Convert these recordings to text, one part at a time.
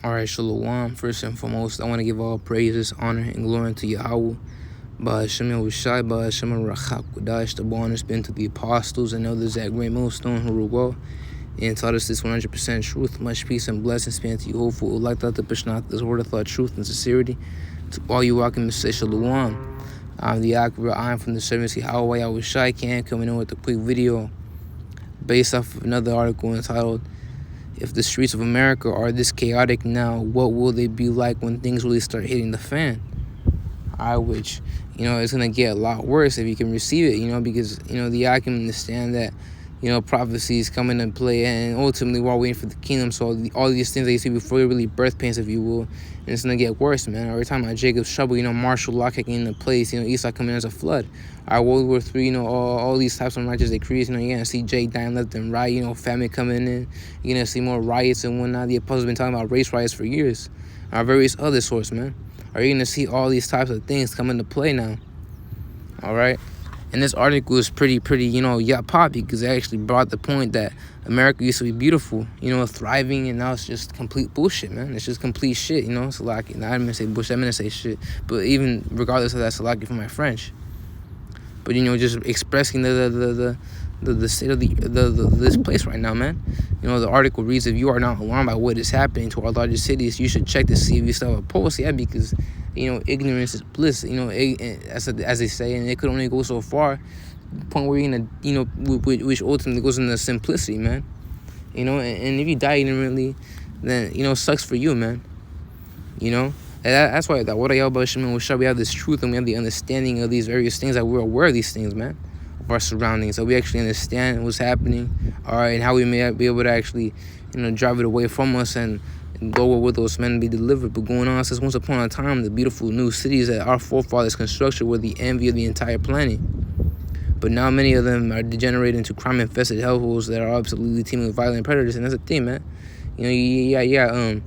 Alright, Shalom. First and foremost, I want to give all praises, honor, and glory to Yahweh. Ba'ashem Yahushai, Ba'ashem Rachak Kodash, the honor has been to the apostles and others at Great Millstone who were well and taught us this 100% truth. Much peace and blessings be unto you, hopeful who like that the Pishnat, this word of thought, truth, and sincerity. To all you walking to say Shalom. I'm the Akbar. I'm from the servants Yahweh Yahushai Can, coming in with a quick video based off of another article entitled, "If the streets of America are this chaotic now, what will they be like when things really start hitting the fan?" Which, it's going to get a lot worse if you can receive it, because, the eye can understand that, prophecies come into play, and ultimately we're all waiting for the kingdom. So all these things that you see before you really birth pains, if you will, and it's going to get worse, man. Every time about Jacob's trouble, martial law kicking into place, Esau coming as a flood. World War III, all these types of righteous decrees, you're going to see Jay dying left and right, famine coming in. You're going to see more riots and whatnot. The apostles have been talking about race riots for years. Various other sorts, man. Are you going to see all these types of things come into play now? All right? And this article is pretty, poppy, because it actually brought the point that America used to be beautiful, thriving, and now it's just complete bullshit, man. It's just complete shit, It's a lot. I didn't mean to say bullshit, I meant to say shit. But even regardless of that, it's a lot for my French. But, just expressing the state of this place right now, man. The article reads, "If you are not alarmed by what is happening to our largest cities, you should check to see if you still have a pulse." Yeah, because, ignorance is bliss, as they say, and it could only go so far. The point where you're gonna, which ultimately goes into simplicity, man. And if you die ignorantly, then, sucks for you, man. And that's why that what I about Shimon we have this truth, and we have the understanding of these various things, that we're aware of these things, man, of our surroundings, so we actually understand what's happening, all right, and how we may be able to actually, drive it away from us and go where those men be delivered. But going on since once upon a time, the beautiful new cities that our forefathers constructed were the envy of the entire planet. But now many of them are degenerated into crime-infested hellholes that are absolutely teeming with violent predators, and that's the thing, man.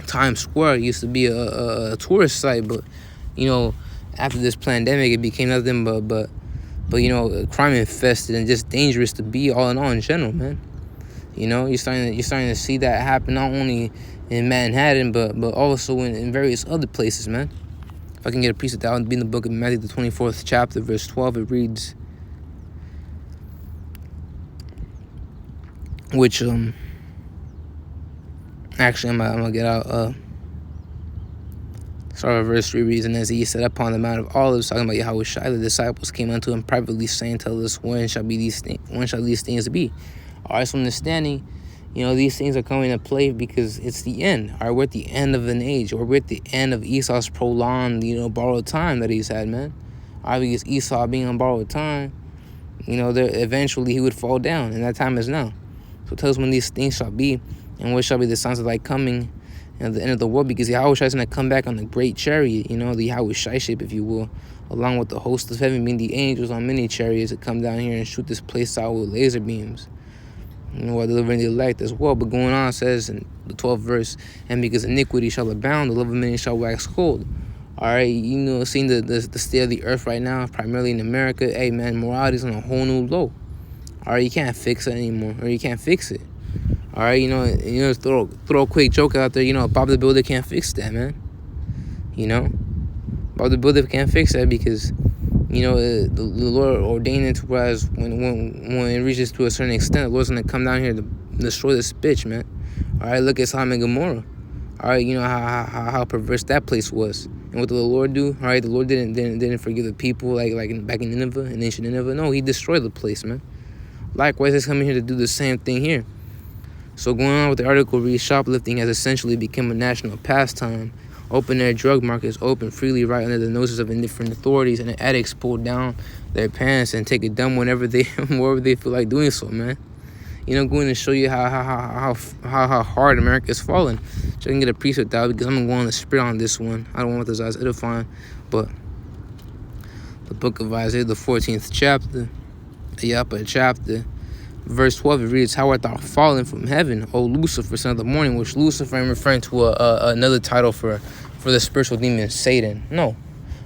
Times Square used to be a tourist site, but after this pandemic, it became nothing but crime infested and just dangerous to be all in general, man. You're starting to see that happen not only in Manhattan, but also in various other places, man. If I can get a piece of that, it would be in the book of Matthew, the 24th chapter, verse 12. It reads, which actually I'm gonna get out. Start with verse 3 reads, "And as he sat upon the Mount of Olives, talking about Yahushua, the disciples came unto him privately, saying, Tell us, when shall these things be?" All right, so understanding, these things are coming into play because it's the end. All right, we're at the end of an age, or we're at the end of Esau's prolonged, borrowed time that he's had, man. All right, because Esau being on borrowed time, eventually he would fall down, and that time is now. So tell us when these things shall be, and what shall be the signs of thy coming, and the end of the world, because Yahushua is going to come back on the great chariot, the Yahushua ship, if you will, along with the host of heaven, being the angels on many chariots, to come down here and shoot this place out with laser beams, while delivering the elect as well. But going on, it says in the 12th verse, "And because iniquity shall abound, the love of many shall wax cold." All right, seeing the state of the earth right now, primarily in America, hey, man, morality is on a whole new low. All right, you can't fix it anymore, or you can't fix it. All right, throw a quick joke out there. Bob the Builder can't fix that, man. Bob the Builder can't fix that because, the Lord ordained it to whereas when it reaches to a certain extent, the Lord's gonna come down here to destroy this bitch, man. All right, look at Sodom and Gomorrah. All right, how perverse that place was, and what did the Lord do? All right, the Lord didn't forgive the people like back in Nineveh, in ancient Nineveh. No, He destroyed the place, man. Likewise, He's coming here to do the same thing here. So going on with the article reads, "Shoplifting has essentially become a national pastime. Open-air drug markets open freely right under the noses of indifferent authorities, and the addicts pull down their pants and take a dump wherever they feel like doing so, man." Going to show you how hard America is falling. So I can get a piece of that because I'm going to go on the spirit on this one. I don't want this as edifying, but the book of Isaiah, the 14th chapter, verse 12, it reads, "How art thou fallen from heaven, O Lucifer, son of the morning?" Which Lucifer, I'm referring to another title for the spiritual demon Satan. No.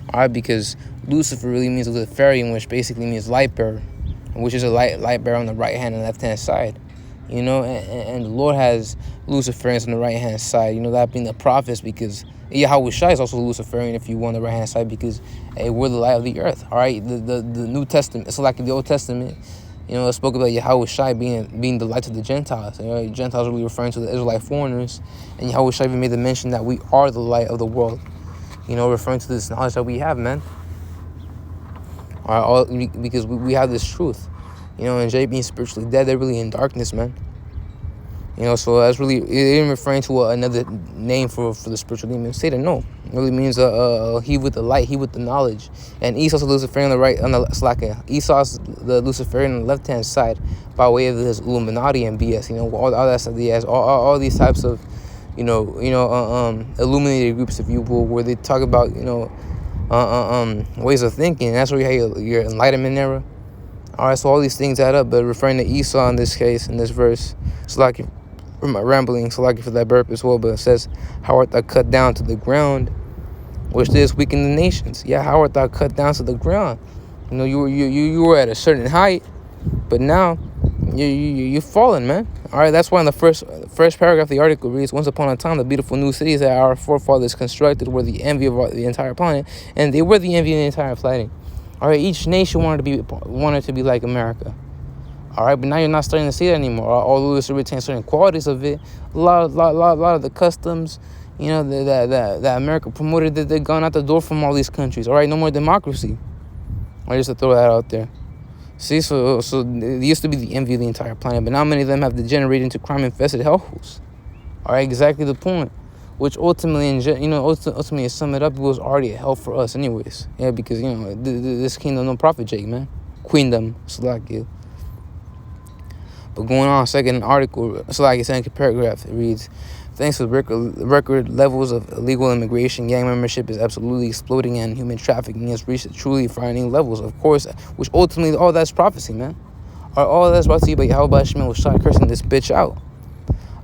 All right, because Lucifer really means Luciferian, which basically means light bearer, which is a light bearer on the right hand and left hand side. and the Lord has Luciferians on the right hand side, that being the prophets, because Yahweh Shai is also Luciferian, if you want, on the right hand side, because hey, we're the light of the earth. All right, the New Testament, it's like in the Old Testament, it spoke about Yahweh Shai being the light to the Gentiles. Gentiles really referring to the Israelite foreigners, and Yahweh Shai even made the mention that we are the light of the world. Referring to this knowledge that we have, man. All because we have this truth. And Jay being spiritually dead, they're really in darkness, man. So that's really, it ain't referring to another name for the spiritual demon. Satan, no. It really means he with the light, he with the knowledge. And Esau's the Luciferian on the right, Esau's the Luciferian on the left-hand side by way of his Illuminati and BS. All that stuff he has, all these types of, illuminated groups, if you will, where they talk about, ways of thinking. And that's where you have your Enlightenment era. All right, so all these things add up, but referring to Esau in this case, in this verse, it's like, for my rambling, so like for that burp as well, but it says, how art thou cut down to the ground, which this weaken the nations. Yeah, how art thou cut down to the ground? You were at a certain height, but now you're fallen, man. All right, that's why in the first paragraph of the article reads, once upon a time, the beautiful new cities that our forefathers constructed were the envy of the entire planet, and they were the envy of the entire planet. All right, each nation wanted to be like America. All right, but now you're not starting to see that anymore. Although it's retain certain qualities of it, a lot of the customs, that America promoted, that they're gone out the door from all these countries. All right, no more democracy. I just to throw that out there. See, so it used to be the envy of the entire planet, but now many of them have degenerated into crime-infested hellholes. All right, exactly the point. Which ultimately, ultimately, to sum it up, it was already a hell for us, anyways. Yeah, because this kingdom, no profit, Jake, man. Queendom, Salakia. But going on, second article, second paragraph, it reads, thanks to record levels of illegal immigration, gang membership is absolutely exploding, and human trafficking has reached truly frightening levels, of course, which ultimately, all that's prophecy, man. All that's brought to you by Yahweh Shemel was shot cursing this bitch out.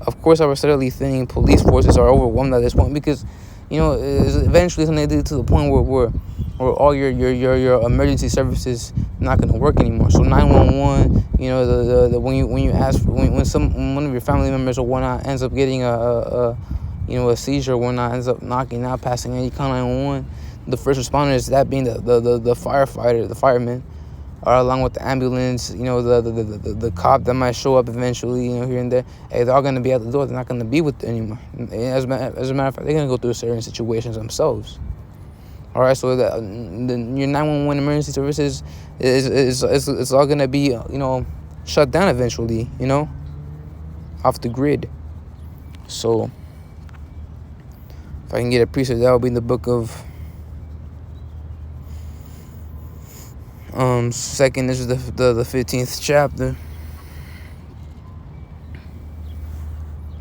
Of course, our steadily thinning police forces are overwhelmed at this point because, eventually it's going to lead to the point where all your emergency services not going to work anymore. So 911, when you ask when one of your family members or whatnot ends up getting a seizure or whatnot, ends up knocking out, passing any kind of 911, the first responders, that being the firefighter, the fireman, or along with the ambulance, the cop that might show up eventually, here and there. Hey, they're all going to be at the door. They're not going to be with it anymore. As a matter of fact, they're going to go through certain situations themselves. All right, so your 911 emergency services is all going to be, shut down eventually, off the grid. So if I can get a precept, that will be in the book of second, this is the 15th chapter,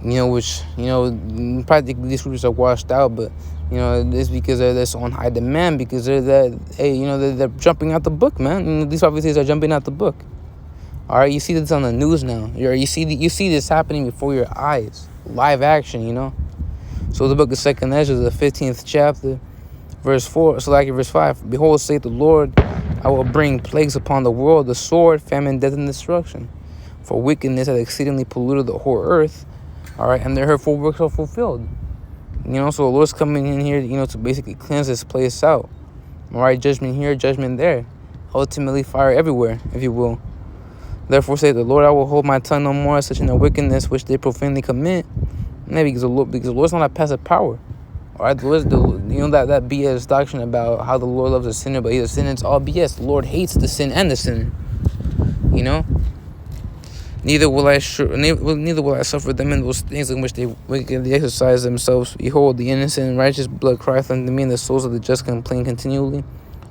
which practically these scriptures are washed out, but it's because they're so on high demand, because they're jumping out the book, man. These prophecies are jumping out the book. All right, you see this on the news now. You see this happening before your eyes, live action. So the book of Second Ezra, the 15th chapter, verse 4, verse 5. Behold, saith the Lord, I will bring plagues upon the world, the sword, famine, death, and destruction. For wickedness has exceedingly polluted the whole earth. All right, and their hurtful works are fulfilled. So the Lord's coming in here, to basically cleanse this place out. All right, judgment here, judgment there. Ultimately, fire everywhere, if you will. Therefore, say the Lord, I will hold my tongue no more, such in the wickedness which they profanely commit. Maybe because the Lord's not a passive power. All right, that BS doctrine about how the Lord loves a sinner, but he's a sinner, it's all BS. The Lord hates the sin and the sinner. Neither will I suffer them in those things in which they wickedly exercise themselves. Behold, the innocent and righteous blood crieth unto me, and the souls of the just complain continually.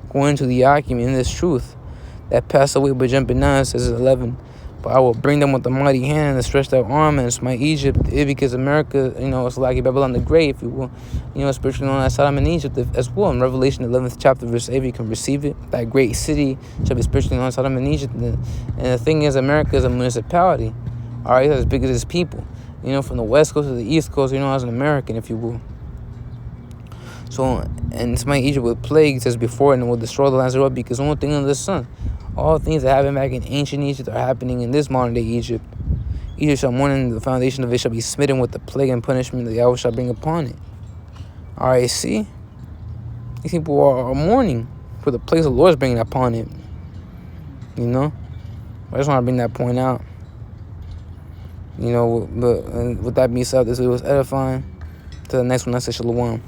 Going to the argument in this truth that passed away by jumping down, says 11. But I will bring them with a mighty hand and a stretched out arm and smite Egypt, because America, it's like Babylon the Great, if you will, spiritually known as Sodom and Egypt as well. In Revelation 11th chapter, verse 8, you can receive it. That great city shall be spiritually known as Sodom and Egypt. And the thing is, America is a municipality. All right, it's as big as its people. From the west coast to the east coast, as an American, if you will. So, and smite Egypt with plagues as before, and will destroy the lands thereof, because one thing under the sun. All things that happened back in ancient Egypt are happening in this modern day Egypt. Either shall mourn, the foundation of it shall be smitten with the plague and punishment that Yahweh shall bring upon it. All right, see? These people are mourning for the place of the Lord is bringing upon it. You know? I just want to bring that point out. You know, but with that being said, this video was edifying. To the next one, I say shalom.